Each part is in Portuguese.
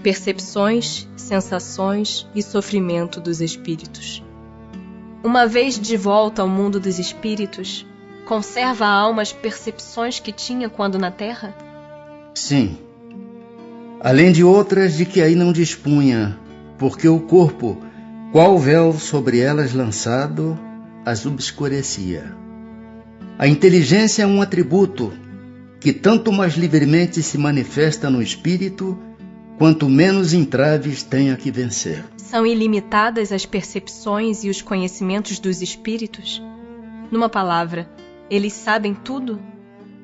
percepções, sensações e sofrimento dos espíritos. Uma vez de volta ao mundo dos espíritos, conserva a alma as percepções que tinha quando na Terra? Sim. Além de outras de que aí não dispunha, porque o corpo, qual véu sobre elas lançado, as obscurecia. A inteligência é um atributo que tanto mais livremente se manifesta no espírito, quanto menos entraves tenha que vencer. São ilimitadas as percepções e os conhecimentos dos espíritos? Numa palavra, eles sabem tudo?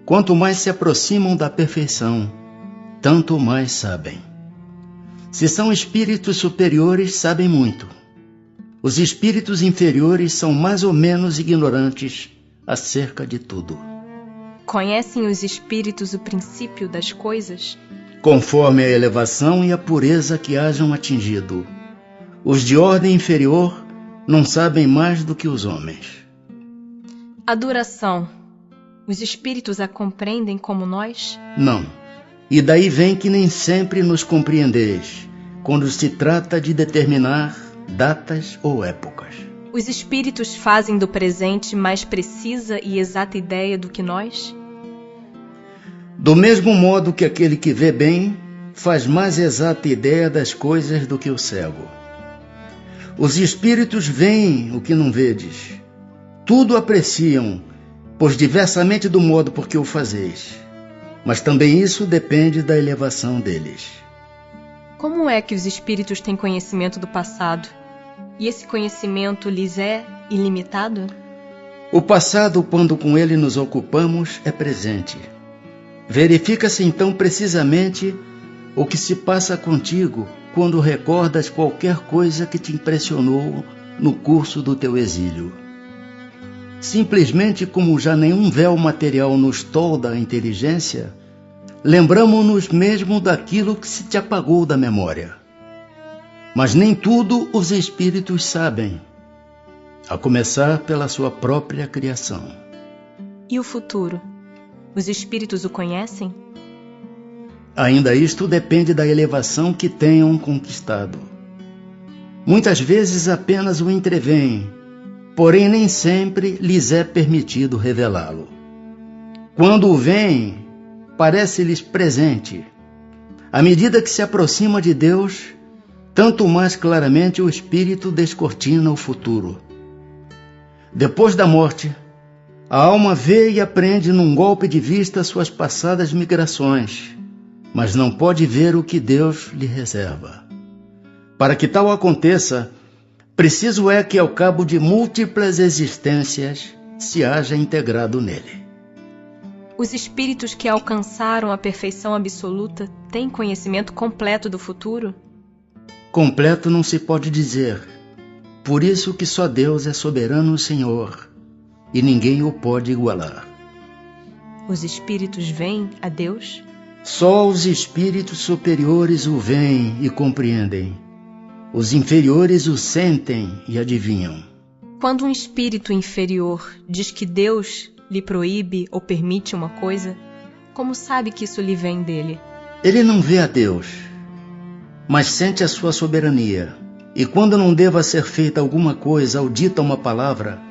Quanto mais se aproximam da perfeição, tanto mais sabem. Se são espíritos superiores, sabem muito. Os espíritos inferiores são mais ou menos ignorantes acerca de tudo. Conhecem os espíritos o princípio das coisas? Conforme a elevação e a pureza que hajam atingido. Os de ordem inferior não sabem mais do que os homens. A duração, os espíritos a compreendem como nós? Não. E daí vem que nem sempre nos compreendeis, quando se trata de determinar datas ou épocas. Os espíritos fazem do presente mais precisa e exata ideia do que nós? Do mesmo modo que aquele que vê bem faz mais exata ideia das coisas do que o cego. Os espíritos veem o que não vedes. Tudo apreciam, pois diversamente do modo por que o fazeis. Mas também isso depende da elevação deles. Como é que os espíritos têm conhecimento do passado? E esse conhecimento lhes é ilimitado? O passado, quando com ele nos ocupamos, é presente. Verifica-se então precisamente o que se passa contigo quando recordas qualquer coisa que te impressionou no curso do teu exílio. Simplesmente como já nenhum véu material nos tolda a inteligência, lembramo-nos mesmo daquilo que se te apagou da memória. Mas nem tudo os espíritos sabem, a começar pela sua própria criação. E o futuro? Os espíritos o conhecem? Ainda isto depende da elevação que tenham conquistado. Muitas vezes apenas o entreveem, porém nem sempre lhes é permitido revelá-lo. Quando o veem, parece-lhes presente. À medida que se aproxima de Deus, tanto mais claramente o espírito descortina o futuro. Depois da morte, a alma vê e aprende num golpe de vista suas passadas migrações, mas não pode ver o que Deus lhe reserva. Para que tal aconteça, preciso é que ao cabo de múltiplas existências se haja integrado nele. Os espíritos que alcançaram a perfeição absoluta têm conhecimento completo do futuro? Completo não se pode dizer. Por isso que só Deus é soberano Senhor, e ninguém o pode igualar. Os espíritos veem a Deus? Só os espíritos superiores o veem e compreendem. Os inferiores o sentem e adivinham. Quando um espírito inferior diz que Deus lhe proíbe ou permite uma coisa, como sabe que isso lhe vem dele? Ele não vê a Deus, mas sente a sua soberania. E quando não deva ser feita alguma coisa ou dita uma palavra,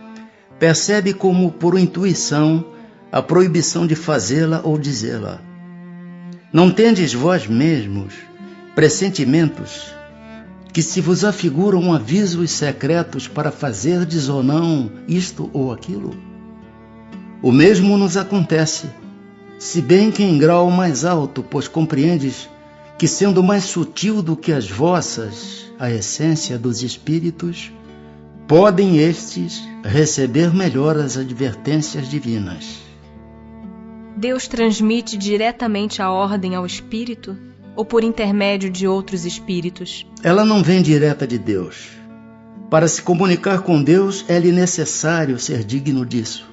percebe como por intuição a proibição de fazê-la ou dizê-la. Não tendes vós mesmos pressentimentos que se vos afiguram avisos secretos para fazerdes ou não isto ou aquilo? O mesmo nos acontece, se bem que em grau mais alto, pois compreendes que, sendo mais sutil do que as vossas, a essência dos espíritos, podem estes receber melhor as advertências divinas. Deus transmite diretamente a ordem ao espírito ou por intermédio de outros espíritos? Ela não vem direta de Deus. Para se comunicar com Deus, é-lhe necessário ser digno disso.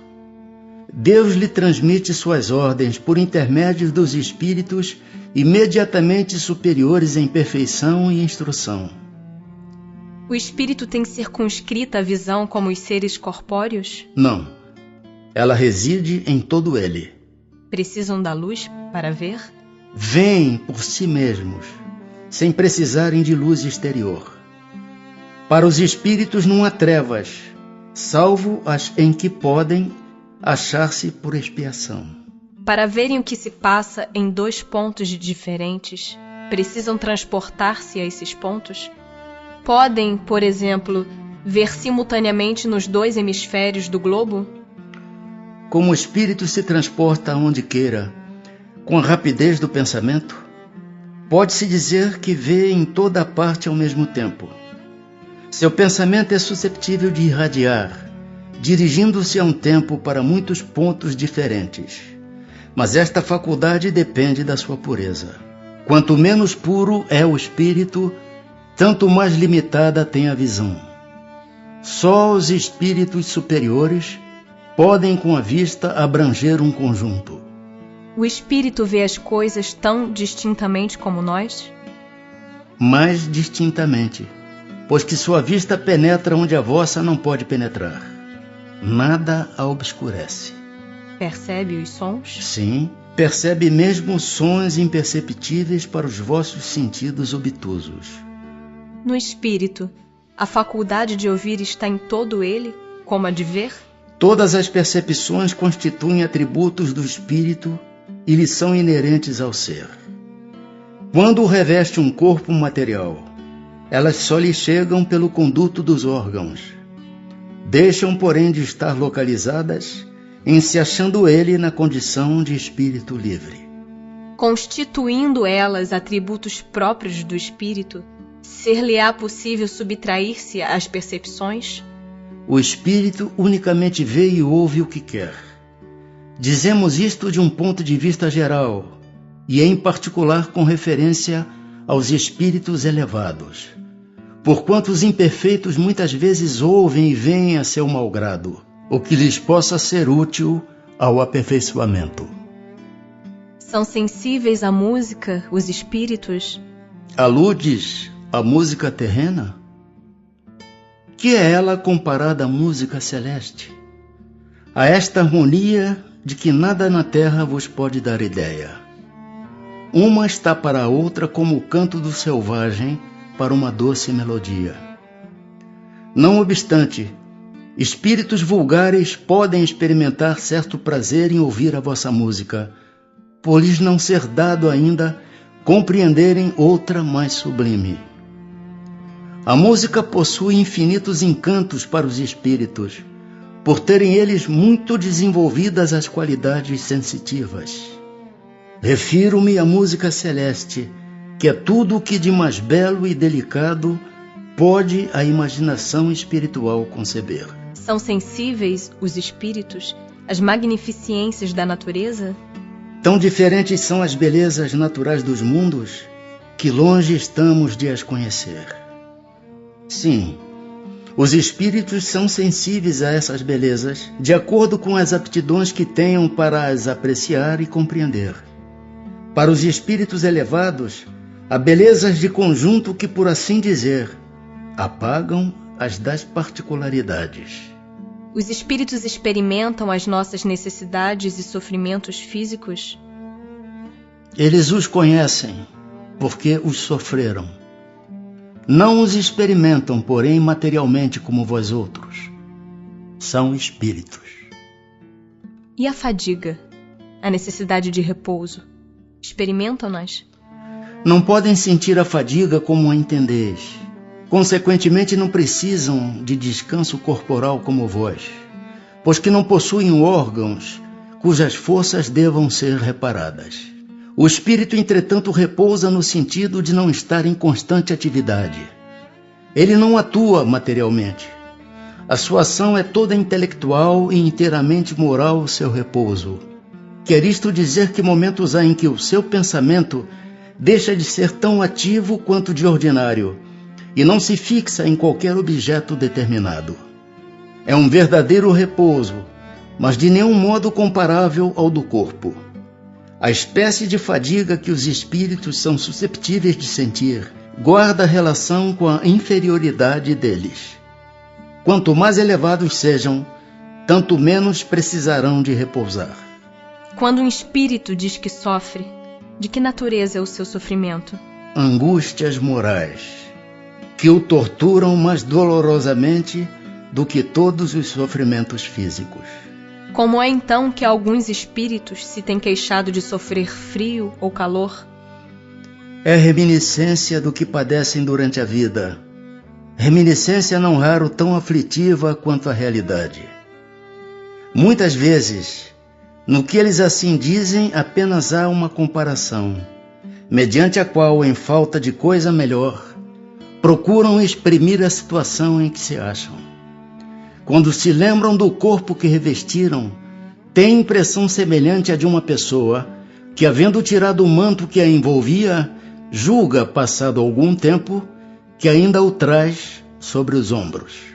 Deus lhe transmite suas ordens por intermédio dos espíritos imediatamente superiores em perfeição e instrução. O espírito tem circunscrita a visão como os seres corpóreos? Não. Ela reside em todo ele. Precisam da luz para ver? Veem por si mesmos, sem precisarem de luz exterior. Para os espíritos não há trevas, salvo as em que podem achar-se por expiação. Para verem o que se passa em 2 pontos diferentes, precisam transportar-se a esses pontos? Podem, por exemplo, ver simultaneamente nos 2 hemisférios do globo? Como o espírito se transporta aonde queira, com a rapidez do pensamento, pode-se dizer que vê em toda a parte ao mesmo tempo. Seu pensamento é susceptível de irradiar, dirigindo-se a um tempo para muitos pontos diferentes. Mas esta faculdade depende da sua pureza. Quanto menos puro é o espírito, tanto mais limitada tem a visão. Só os espíritos superiores podem com a vista abranger um conjunto. O espírito vê as coisas tão distintamente como nós? Mais distintamente, pois que sua vista penetra onde a vossa não pode penetrar. Nada a obscurece. Percebe os sons? Sim, percebe mesmo sons imperceptíveis para os vossos sentidos obtusos. No espírito, a faculdade de ouvir está em todo ele, como a de ver? Todas as percepções constituem atributos do espírito e lhe são inerentes ao ser. Quando o reveste um corpo material, elas só lhe chegam pelo conduto dos órgãos. Deixam, porém, de estar localizadas em se achando ele na condição de espírito livre. Constituindo elas atributos próprios do espírito, ser-lhe-á possível subtrair-se às percepções? O espírito unicamente vê e ouve o que quer. Dizemos isto de um ponto de vista geral, e em particular com referência aos espíritos elevados, porquanto os imperfeitos muitas vezes ouvem e veem a seu malgrado, o que lhes possa ser útil ao aperfeiçoamento. São sensíveis à música os espíritos? Aludes à música terrena? Que é ela comparada à música celeste? A esta harmonia de que nada na terra vos pode dar ideia. Uma está para a outra como o canto do selvagem para uma doce melodia. Não obstante, espíritos vulgares podem experimentar certo prazer em ouvir a vossa música, por lhes não ser dado ainda compreenderem outra mais sublime. A música possui infinitos encantos para os espíritos, por terem eles muito desenvolvidas as qualidades sensitivas. Refiro-me à música celeste, que é tudo o que de mais belo e delicado pode a imaginação espiritual conceber. São sensíveis os espíritos às magnificências da natureza? Tão diferentes são as belezas naturais dos mundos, que longe estamos de as conhecer. Sim, os espíritos são sensíveis a essas belezas, de acordo com as aptidões que tenham para as apreciar e compreender. Para os espíritos elevados, há belezas de conjunto que, por assim dizer, apagam as das particularidades. Os espíritos experimentam as nossas necessidades e sofrimentos físicos? Eles os conhecem, porque os sofreram. Não os experimentam, porém, materialmente como vós outros. São espíritos. E a fadiga, a necessidade de repouso, experimentam-nas? Não podem sentir a fadiga como a entendeis. Consequentemente, não precisam de descanso corporal como vós, pois que não possuem órgãos cujas forças devam ser reparadas. O espírito, entretanto, repousa no sentido de não estar em constante atividade. Ele não atua materialmente. A sua ação é toda intelectual e inteiramente moral o seu repouso. Quer isto dizer que momentos há em que o seu pensamento deixa de ser tão ativo quanto de ordinário e não se fixa em qualquer objeto determinado. É um verdadeiro repouso, mas de nenhum modo comparável ao do corpo. A espécie de fadiga que os espíritos são susceptíveis de sentir guarda relação com a inferioridade deles. Quanto mais elevados sejam, tanto menos precisarão de repousar. Quando um espírito diz que sofre, de que natureza é o seu sofrimento? angústias morais, que o torturam mais dolorosamente do que todos os sofrimentos físicos. Como é então que alguns espíritos se têm queixado de sofrer frio ou calor? É reminiscência do que padecem durante a vida, reminiscência não raro tão aflitiva quanto a realidade. Muitas vezes, no que eles assim dizem, apenas há uma comparação, mediante a qual, em falta de coisa melhor, procuram exprimir a situação em que se acham. Quando se lembram do corpo que revestiram, têm impressão semelhante à de uma pessoa que, havendo tirado o manto que a envolvia, julga, passado algum tempo, que ainda o traz sobre os ombros.